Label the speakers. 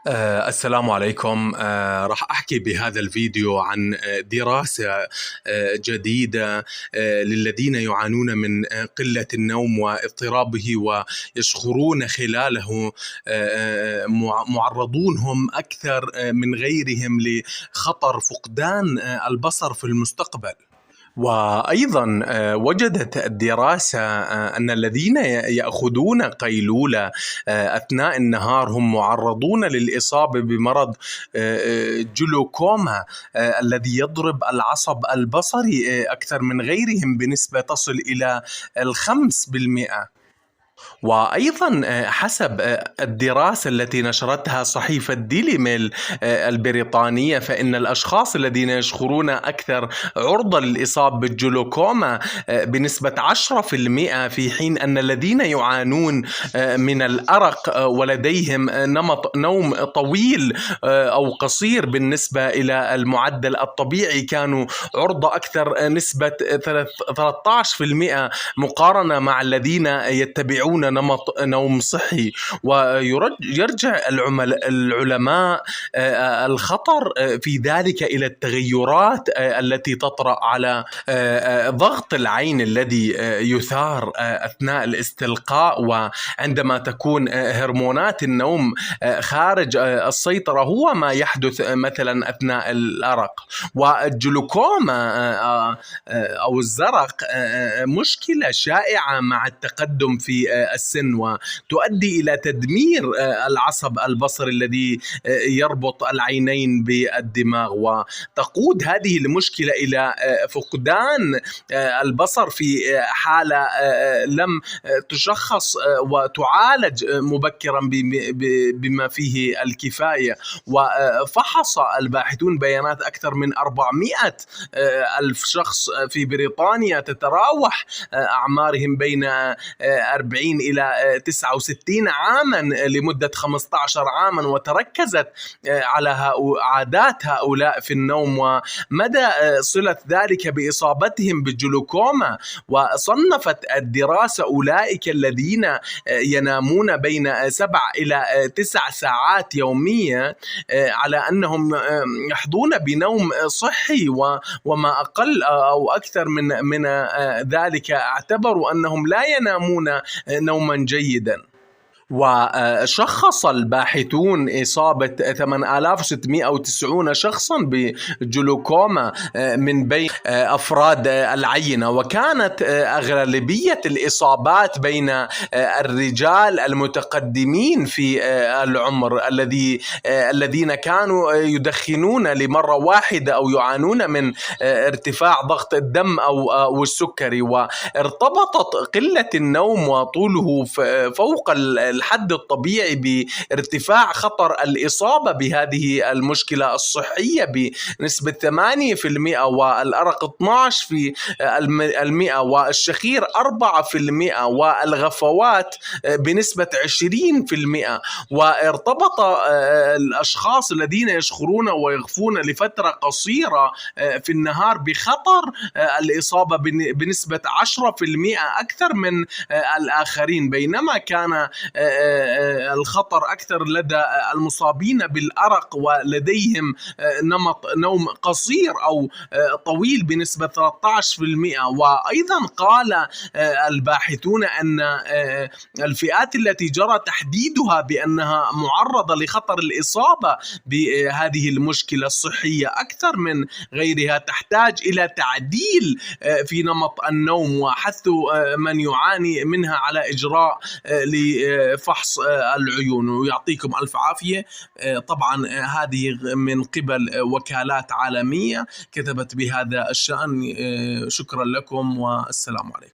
Speaker 1: السلام عليكم. راح أحكي بهذا الفيديو عن دراسة جديدة للذين يعانون من قلة النوم واضطرابه ويشعرون خلاله معرضون هم أكثر من غيرهم لخطر فقدان البصر في المستقبل. وأيضا وجدت الدراسة أن الذين يأخذون قيلولة أثناء النهار هم معرضون للإصابة بمرض جلوكوما الذي يضرب العصب البصري أكثر من غيرهم بنسبة تصل إلى 5%. وأيضا حسب الدراسة التي نشرتها صحيفة ديلي ميل البريطانية، فإن الأشخاص الذين يشعرون أكثر عرضة للإصابة بالجلوكوما بنسبة 10%، في حين أن الذين يعانون من الأرق ولديهم نمط نوم طويل أو قصير بالنسبة إلى المعدل الطبيعي كانوا عرضة أكثر نسبة 13% مقارنة مع الذين يتبعون نمط نوم صحي. ويرجع العلماء الخطر في ذلك إلى التغيرات التي تطرأ على ضغط العين الذي يثار أثناء الاستلقاء، وعندما تكون هرمونات النوم خارج السيطرة هو ما يحدث مثلا أثناء الأرق. والجلوكوما أو الزرق مشكلة شائعة مع التقدم في السن، وتؤدي إلى تدمير العصب البصري الذي يربط العينين بالدماغ، وتقود هذه المشكلة إلى فقدان البصر في حالة لم تشخص وتعالج مبكرا بما فيه الكفاية. وفحص الباحثون بيانات أكثر من 400 ألف شخص في بريطانيا تتراوح أعمارهم بين 40 إلى 69 عاما لمدة 15 عاما، وتركزت على عادات هؤلاء في النوم ومدى صلة ذلك بإصابتهم بالجلوكوما. وصنفت الدراسة أولئك الذين ينامون بين 7 إلى 9 ساعات يوميا على أنهم يحظون بنوم صحي، وما أقل أو أكثر من ذلك اعتبروا أنهم لا ينامون نوما جيدا. وشخص الباحثون إصابة 8690 شخصا بجلوكوما من بين أفراد العينة، وكانت أغلبية الإصابات بين الرجال المتقدمين في العمر الذين كانوا يدخنون لمرة واحدة أو يعانون من ارتفاع ضغط الدم أو السكري. وارتبطت قلة النوم وطوله فوق الحد الطبيعي بارتفاع خطر الإصابة بهذه المشكلة الصحية بنسبة 8%، والأرق 12%، والشخير 4%، والغفوات بنسبة 20%. وارتبط الأشخاص الذين يشخرون ويغفون لفترة قصيرة في النهار بخطر الإصابة بنسبة 10% أكثر من الآخرين، بينما كان الخطر أكثر لدى المصابين بالأرق ولديهم نمط نوم قصير أو طويل بنسبة 13%. وأيضا قال الباحثون أن الفئات التي جرى تحديدها بأنها معرضة لخطر الإصابة بهذه المشكلة الصحية أكثر من غيرها تحتاج إلى تعديل في نمط النوم وحث من يعاني منها على إجراء لفحص العيون. ويعطيكم ألف عافية. طبعا هذه من قبل وكالات عالمية كتبت بهذا الشأن. شكرا لكم والسلام عليكم.